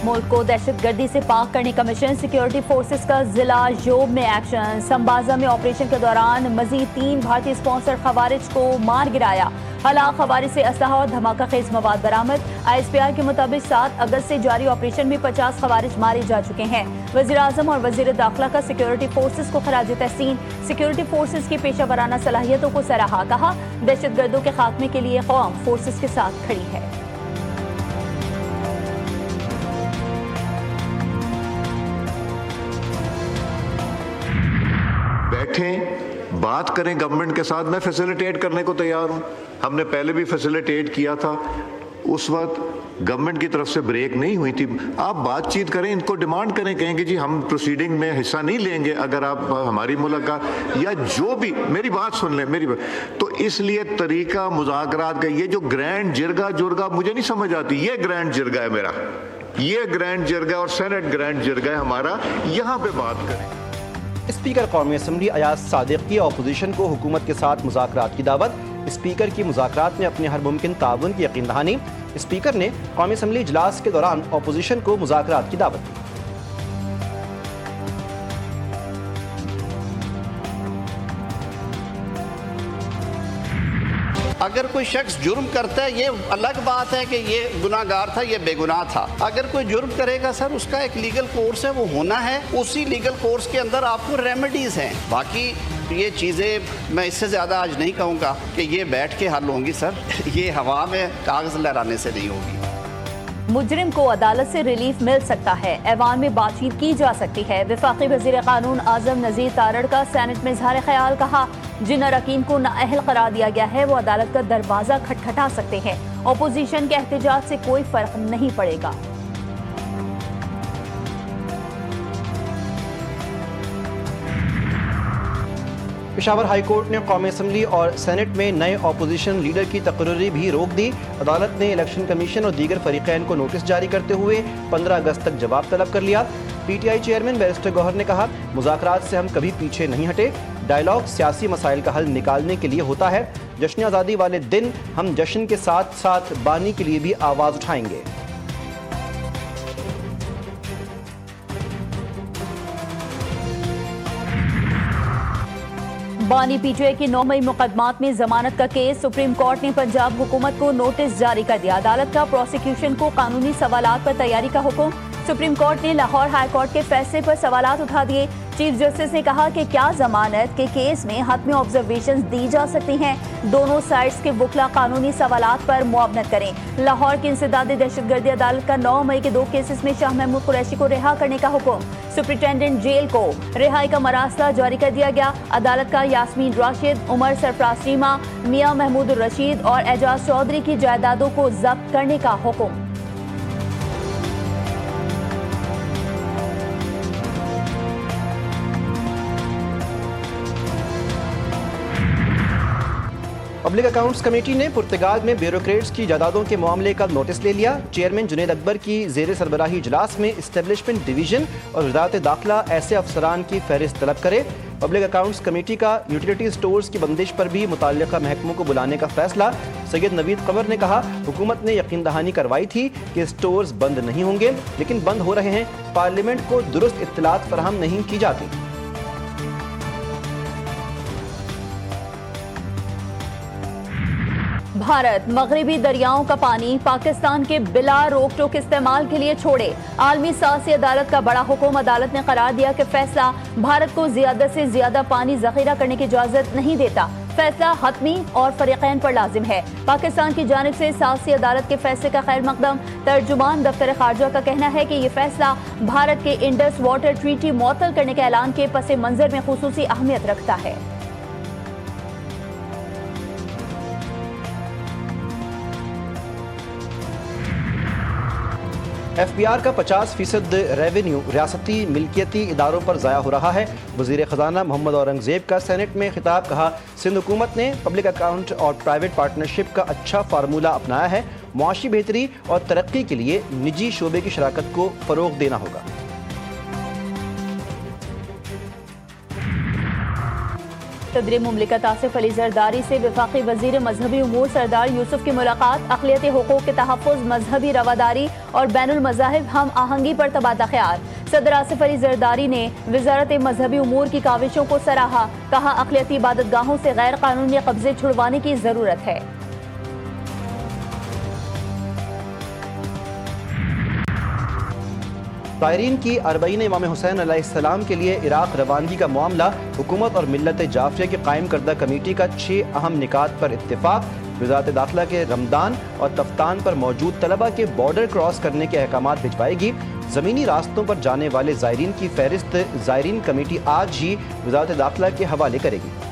मुल्क को दहशतगर्दी से पाक करने का मिशन, सिक्योरिटी फोर्सेस का जिला योब में एक्शन। संबाजा में ऑपरेशन के दौरान मजीद 3 भारतीय स्पॉन्सर खवारिज को मार गिराया। हलाक खवारिज से असलहा और धमाका खेज मवाद बरामद। ISPR के मुताबिक 7 अगस्त से जारी ऑपरेशन में 50 खवारिज मारे जा चुके हैं। वज़ीर आज़म और वज़ीर दाखिला का सिक्योरिटी फोर्सेस को खराज तहसीन। सिक्योरिटी फोर्सेस की पेशा वराना सलाहियतों को सराहा। कहा, दहशतगर्दों के खात्मे के लिए कौम फोर्सेस के साथ खड़ी है। बैठें, बात करें गवर्नमेंट के साथ। मैं फैसिलिटेट करने को तैयार हूं। हमने पहले भी फैसिलिटेट किया था, उस वक्त गवर्नमेंट की तरफ से ब्रेक नहीं हुई थी। आप बातचीत करें, इनको डिमांड करें, कहेंगे जी हम प्रोसीडिंग में हिस्सा नहीं लेंगे अगर आप हमारी मुलाकात या जो भी, मेरी बात सुन लें, मेरी बात। तो इसलिए तरीका मुज़ाकरात का ये जो ग्रैंड जिरगा जुर्गा मुझे नहीं समझ आती। ये ग्रैंड जिरगा है मेरा, ये ग्रैंड जिरगा और सेनेट ग्रैंड जिरगा है हमारा। यहाँ पे बात करें। स्पीकर कौमी असम्बली अयाज सादिक की अपोजिशन को हुकूमत के साथ मुज़ाकरात की दावत। स्पीकर की मुज़ाकरात में अपने हर मुमकिन ताउन की यकीन दहानी। स्पीकर ने कौमी असम्बली इजलास के दौरान अपोजिशन को मुज़ाकरात की दावत दी। अगर कोई शख्स जुर्म करता है, ये अलग बात है कि ये गुनाहगार था, ये बेगुनाह था। अगर कोई जुर्म करेगा सर, उसका एक लीगल कोर्स है, वो होना है। उसी लीगल कोर्स के अंदर आपको रेमेडीज हैं। बाकी ये चीज़ें मैं इससे ज़्यादा आज नहीं कहूँगा कि ये बैठ के हल होंगी सर। ये हवा में कागज़ लहराने से नहीं होगी। मुजरिम को अदालत से रिलीफ मिल सकता है, ऐवान में बातचीत की जा सकती है। वफाकी वज़ीर कानून आज़म नज़ीर तारड़ का सेनेट में इज़हार ख्याल। कहा, जिन अरकान को नाअहल करार दिया गया है वो अदालत का दरवाजा खटखटा सकते हैं। अपोजिशन के एहतजाज से कोई फर्क नहीं पड़ेगा। पेशावर हाई कोर्ट ने कौमी असम्बली और सेनेट में नए अपोजिशन लीडर की तकर्री भी रोक दी। अदालत ने इलेक्शन कमीशन और दीगर फरीकैन को नोटिस जारी करते हुए 15 अगस्त तक जवाब तलब कर लिया। PTI चेयरमैन बैरिस्टर गौहर ने कहा, मुज़ाकरात से हम कभी पीछे नहीं हटे। डायलॉग सियासी मसाइल का हल निकालने के लिए होता है। जश्न आज़ादी वाले दिन हम जश्न के साथ साथ बानी के लिए भी आवाज़ उठाएंगे। बानी PTI के 9 मई मुकदमात में जमानत का केस। सुप्रीम कोर्ट ने पंजाब हुकूमत को नोटिस जारी कर दिया। अदालत का प्रोसिक्यूशन को कानूनी सवालात पर तैयारी का हुक्म। सुप्रीम कोर्ट ने लाहौर हाई कोर्ट के फैसले पर सवालात उठा दिए। चीफ जस्टिस ने कहा कि क्या जमानत के केस में हतमी ऑब्जर्वेशंस दी जा सकती हैं। दोनों साइड्स के वकला कानूनी सवालात पर मुआवनत करें। लाहौर की इंसदादी दहशतगर्दी अदालत का 9 मई के 2 केसेस में शाह महमूद कुरैशी को रिहा करने का हुक्म। सुप्रिंटेंडेंट जेल को रिहाई का मरासला जारी कर दिया गया। अदालत का यास्मीन राशिद, उमर सरफराज चीमा, मियां महमूद रशीद और एजाज चौधरी की जायदादों को जब्त करने का हुक्म। पब्लिक अकाउंट्स कमेटी ने पुर्तगाल में ब्यूरोक्रेट्स की जायदादों के मामले का नोटिस ले लिया। चेयरमैन जुनैद अकबर की जेर सरबराही इजलास में इस्टेब्लिशमेंट डिवीजन और वजारत दाखिला ऐसे अफसरान की फहरिस्त तलब करे। पब्लिक अकाउंट्स कमेटी का यूटिलिटी स्टोर्स की बंदिश पर भी मुतल्लिका महकमों को बुलाने का फैसला। सैयद नवीद कमर ने कहा, हुकूमत ने यकीन दहानी करवाई थी कि स्टोर्स बंद नहीं होंगे, लेकिन बंद हो रहे हैं। पार्लियामेंट को दुरुस्त इत्तलात फराहम नहीं की जाती। भारत मगरबी दरियाओं का पानी पाकिस्तान के बिला रोक टोक इस्तेमाल के लिए छोड़े। आलमी सासी अदालत का बड़ा हुक्म। अदालत ने करार दिया कि फैसला भारत को ज्यादा से ज्यादा पानी जखीरा करने की इजाजत नहीं देता। फैसला हतमी और फरीकैन पर लाजिम है। पाकिस्तान की जानिब से सासी अदालत के फैसले का खैर मकदम। तर्जुमान दफ्तर खारजा का कहना है कि ये फैसला भारत के इंडस वाटर ट्रीटी मुअत्तल करने के ऐलान के पस मंजर में खुसूसी अहमियत रखता है। FBR का 50% रेवेन्यू रियासती मिल्कियती इदारों पर ज़ाया हो रहा है। वज़ीर ख़जाना मोहम्मद औरंगज़ेब का सेनेट में खिताब। कहा, सिंध हुकूमत ने पब्लिक अकाउंट और प्राइवेट पार्टनरशिप का अच्छा फार्मूला अपनाया है। मुआशी बेहतरी और तरक्की के लिए निजी शोबे की शराकत को फ़रोग़ देना होगा। सदर मुमलिकत आसिफ अली जरदारी से वफाकी वजीर मजहबी उमूर सरदार यूसुफ की मुलाकात, अक़लियती हुकूक़ के तहफ़्फ़ुज़, मजहबी रवादारी और बैनुल मज़ाहिब हम आहंगी पर तबादला ख्याल। सदर आसिफ अली जरदारी ने वज़ारत मजहबी उमूर की काविशों को सराहा, कहा अक़लियती इबादतगाहों से गैर कानूनी कब्जे छुड़वाने की ज़रूरत है। ज़ायरीन की अरबईन इमाम हुसैन अलैहिस्सलाम के लिए इराक़ रवानगी का मामला, हुकूमत और मिल्लत जाफ़रिया की कायम करदा कमेटी का 6 अहम निकात पर इत्तिफ़ाक़। वज़ारत दाखिला के रमदान और तफ्तान पर मौजूद तलबा के बॉर्डर क्रॉस करने के अहकामात भिजवाएगी। ज़मीनी रास्तों पर जाने वाले ज़ायरीन की फ़हरिस्त ज़ायरीन कमेटी आज ही वज़ारत दाखिला के हवाले करेगी।